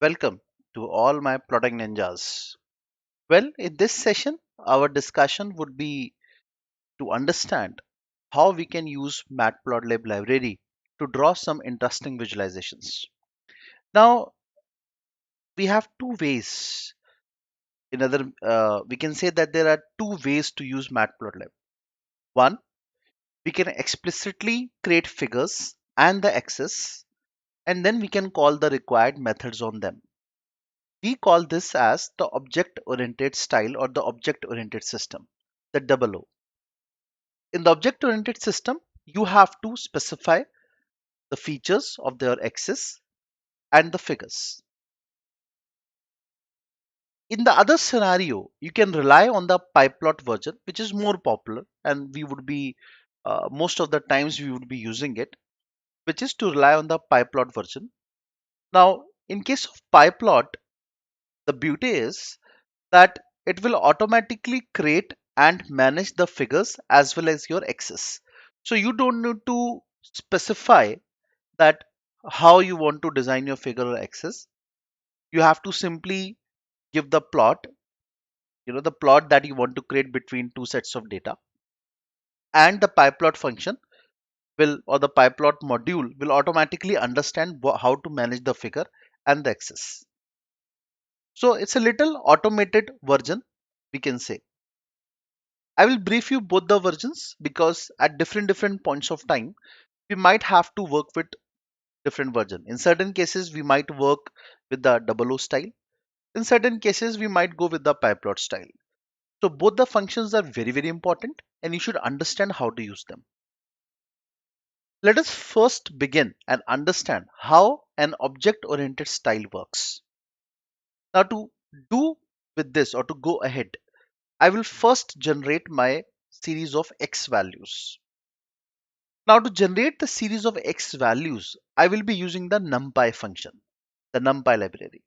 Welcome to all my plotting ninjas. Well, in this session, our discussion would be to understand how we can use Matplotlib library to draw some interesting visualizations. Now, we have two ways. We can say that there are two ways to use Matplotlib. One, we can explicitly create figures and the axis, and then we can call the required methods on them. We call this as the object-oriented style or the object-oriented system, the double O. In the object-oriented system, you have to specify the features of their axis and the figures. In the other scenario, you can rely on the PyPlot version, which is more popular, and we would be most of the times we would be using it, which is to rely on the PyPlot version. Now, in case of PyPlot, the beauty is that it will automatically create and manage the figures as well as your axis. So you don't need to specify that how you want to design your figure or axis. You have to simply give the plot, the plot that you want to create between two sets of data, and the pyplot function will or the pyplot module will automatically understand how to manage the figure and the axis. So it's a little automated version, we can say. I will brief you both the versions because at different points of time, we might have to work with different version. In certain cases, we might work with the double O style. In certain cases, we might go with the pyplot style. So both the functions are very important and you should understand how to use them. Let us first begin and understand how an object-oriented style works. Now to do with this or to go ahead, I will first generate my series of x values. Now to generate the series of x values, I will be using the NumPy function, the NumPy library.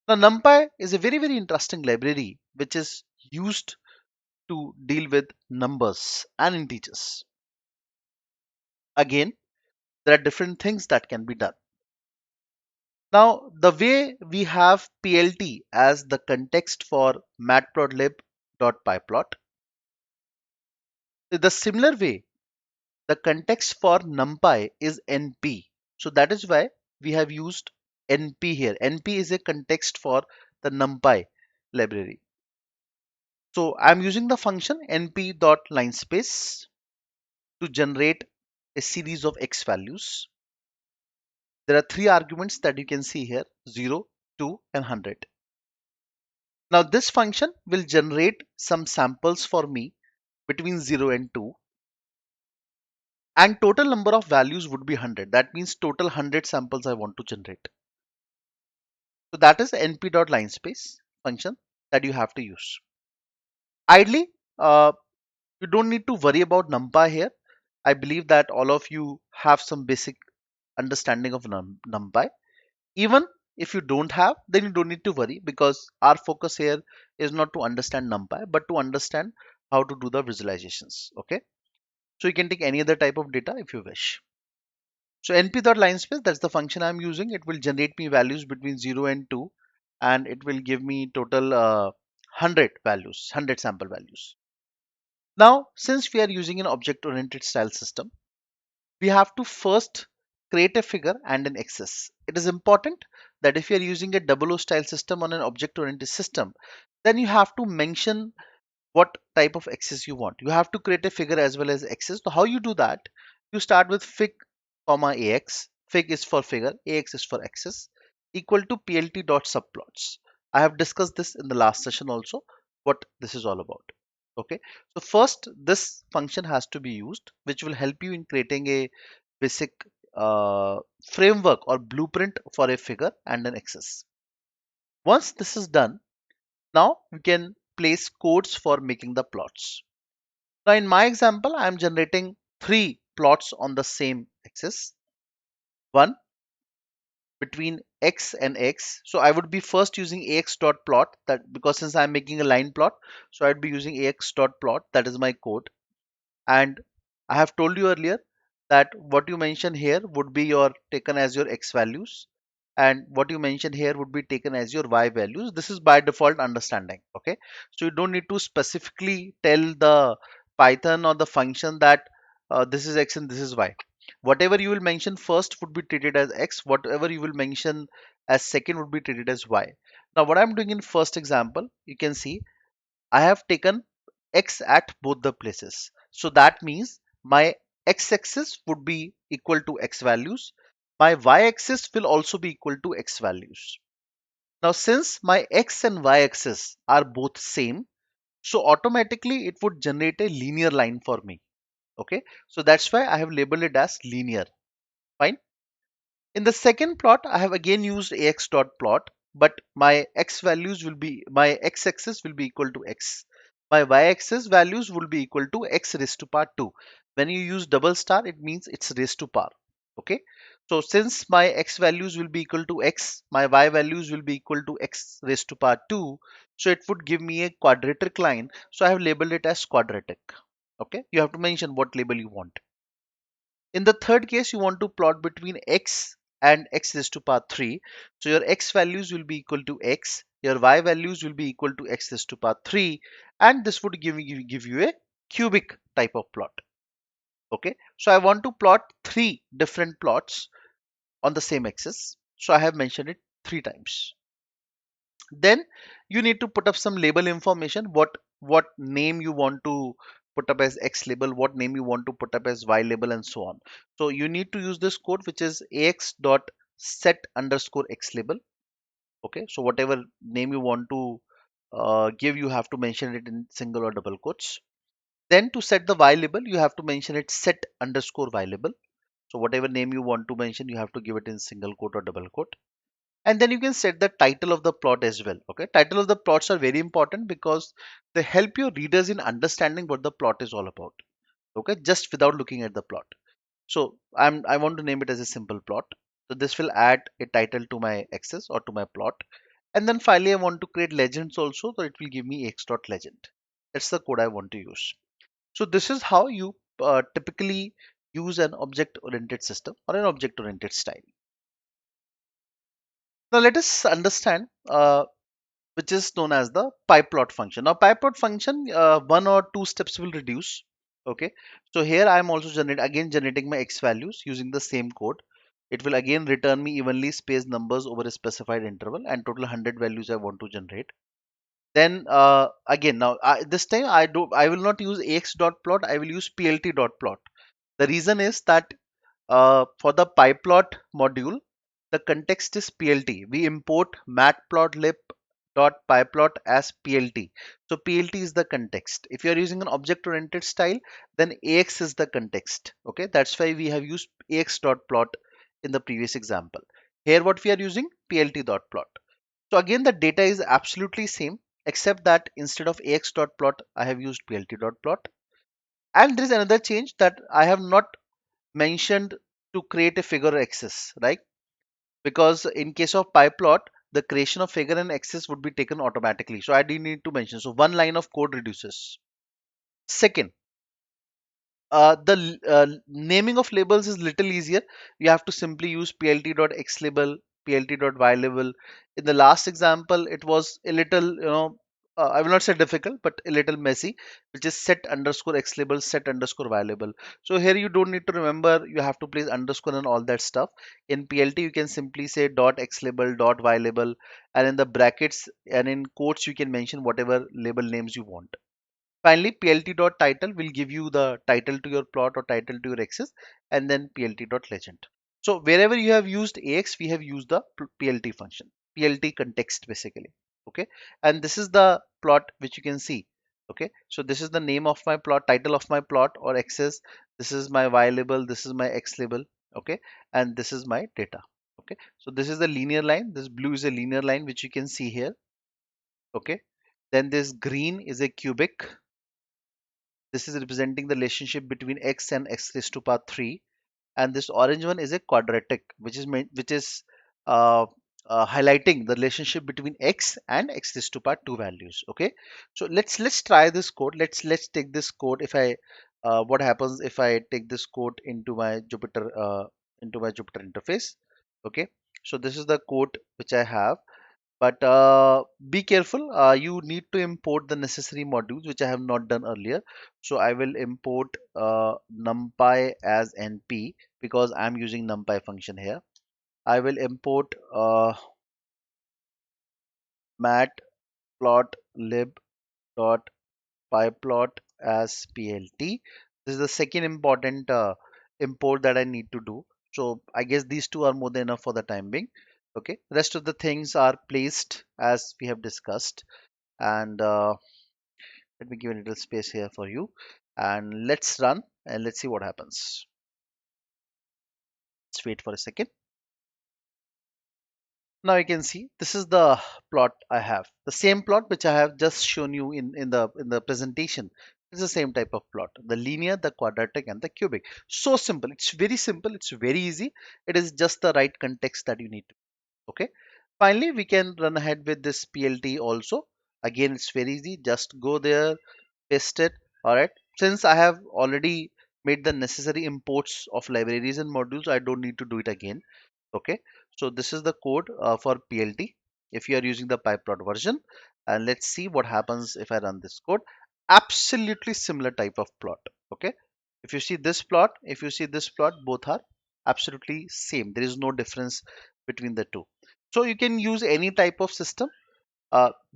Now NumPy is a very interesting library which is used to deal with numbers and integers. Again, there are different things that can be done. Now, the way we have PLT as the context for matplotlib.pyplot, the similar way, the context for NumPy is NP. So that is why we have used NP here. NP is a context for the NumPy library. So I'm using the function np.linespace to generate a series of x values. There are three arguments that you can see here, 0, 2, and 100. Now this function will generate some samples for me between 0 and 2, and total number of values would be 100. That means total 100 samples I want to generate. So that is np.linespace function that you have to use. Ideally, you don't need to worry about numpy here. I believe that all of you have some basic understanding of numpy. Even if you don't have, then you don't need to worry because our focus here is not to understand numpy, but to understand how to do the visualizations. Okay. So you can take any other type of data if you wish. So np.linespace, that's the function I'm using. It will generate me values between 0 and 2, and it will give me total 100 values, 100 sample values. Now, since we are using an object-oriented style system, we have to first create a figure and an axis. It is important that if you are using a double O style system on an object-oriented system, then you have to mention what type of axis you want. You have to create a figure as well as axis. So how you do that? You start with fig comma ax. Fig is for figure, ax is for axis, equal to plt.subplots. I have discussed this in the last session also, what this is all about. Okay, so first this function has to be used, which will help you in creating a basic framework or blueprint for a figure and an axis. Once this is done, now we can place codes for making the plots. Now in my example, I am generating three plots on the same axis, one between x and x. So I would be first using ax dot plot, that because since I'm making a line plot, so I'd be using ax dot plot, that is my code. And I have told you earlier that what you mention here would be your taken as your x values, and what you mention here would be taken as your y values. This is by default understanding. Okay, so you don't need to specifically tell the Python or the function that this is x and this is y. Whatever you will mention first would be treated as x, whatever you will mention as second would be treated as y. Now what I'm doing in first example, you can see I have taken x at both the places. So that means my x-axis would be equal to x values. My y-axis will also be equal to x values. Now, since my x and y-axis are both same, so automatically it would generate a linear line for me. Okay, so that's why I have labeled it as linear. Fine. In the second plot, I have again used ax dot plot, but my x values will be, my x-axis will be equal to x. My y-axis values will be equal to x raised to power 2. When you use double star, it means it's raised to power. Okay. So since my x values will be equal to x, my y values will be equal to x raised to power 2. So it would give me a quadratic line. So I have labeled it as quadratic. Okay. You have to mention what label you want. In the third case, you want to plot between x and x raised to power 3. So your x values will be equal to x, your y values will be equal to x raised to power 3, and this would give you a cubic type of plot. Okay, so I want to plot three different plots on the same axis. So I have mentioned it three times. Then you need to put up some label information, what name you want to put up as x label, what name you want to put up as y label, and so on. So you need to use this code, which is ax dot set underscore x label. Okay, so whatever name you want to give, you have to mention it in single or double quotes. Then to set the y label, you have to mention it set underscore y label. So whatever name you want to mention, you have to give it in single quote or double quote. And then you can set the title of the plot as well. Okay, title of the plots are very important because they help your readers in understanding what the plot is all about. Okay, just without looking at the plot. So I want to name it as a simple plot. So this will add a title to my axis or to my plot. And then finally I want to create legends also, so it will give me x.legend. That's the code I want to use. So this is how you typically use an object oriented system or an object oriented style. Now let us understand which is known as the pyplot function. Now pyplot function, one or two steps will reduce. Okay, so here I am also generating my x values using the same code. It will again return me evenly spaced numbers over a specified interval, and total 100 values I want to generate. Then again, now this time I will not use ax dot plot, I will use plt dot plot. The reason is that for the pyplot module, the context is PLT. We import matplotlib.pyplot as PLT. So PLT is the context. If you are using an object-oriented style, then AX is the context. Okay, that's why we have used AX.plot in the previous example. Here, what we are using PLT.plot. So again, the data is absolutely same, except that instead of AX.plot, I have used PLT.plot. And there is another change that I have not mentioned to create a figure axis, right? Because in case of pyplot, the creation of figure and axis would be taken automatically. So I didn't need to mention. So one line of code reduces. Second, the naming of labels is little easier. You have to simply use plt.x label, plt.y label. In the last example, it was a little, I will not say difficult, but a little messy, which is set underscore x label, set underscore y label. So here you don't need to remember, you have to place underscore and all that stuff. In PLT, you can simply say dot x label, dot y label, and in the brackets and in quotes, you can mention whatever label names you want. Finally, plt.title will give you the title to your plot or title to your axis, and then plt.legend. So wherever you have used AX, we have used the PLT function, PLT context basically. Okay, and this is the plot which you can see. Okay, so this is the name of my plot, title of my plot or axis. This is my Y label, this is my X label. Okay, and this is my data. Okay, so this is the linear line. This blue is a linear line which you can see here. Okay, then this green is a cubic. This is representing the relationship between x and x raised to power 3, and this orange one is a quadratic, which is uh, highlighting the relationship between x and x raised to power 2 values. Okay, so let's try this code. Let's take this code. If I what happens if I take this code into my Jupyter interface? Okay, So this is the code which I have. But be careful, you need to import the necessary modules, which I have not done earlier. So I will import numpy as np because I'm using numpy function here. I will import matplotlib dot pyplot as plt. This is the second important import that I need to do. So I guess these two are more than enough for the time being. Okay, rest of the things are placed as we have discussed. And let me give a little space here for you. And let's run and let's see what happens. Let's wait for a second. Now you can see this is the plot I have. The same plot which I have just shown you in the presentation. It's the same type of plot. The linear, the quadratic, and the cubic. So simple. It's very simple. It's very easy. It is just the right context that you need to. Okay. Finally, we can run ahead with this PLT also. Again, it's very easy. Just go there, paste it. All right. Since I have already made the necessary imports of libraries and modules, I don't need to do it again. Okay, so this is the code for PLT if you are using the PyPlot version. And let's see what happens if I run this code. Absolutely similar type of plot. Okay, if you see this plot, if you see this plot, both are absolutely same. There is no difference between the two. So you can use any type of system.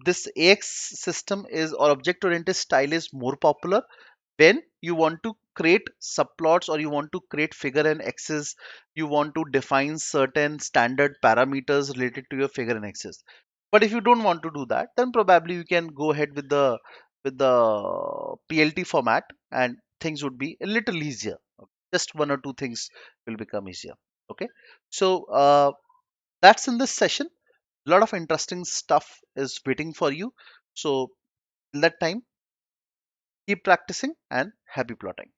This AX system is, or object oriented style, is more popular when you want to create subplots or you want to create figure and axis. You want to define certain standard parameters related to your figure and axis. But if you don't want to do that, then probably you can go ahead with the PLT format and things would be a little easier. Just one or two things will become easier. Okay, so that's in this session. A lot of interesting stuff is waiting for you. So till that time, keep practicing and happy plotting.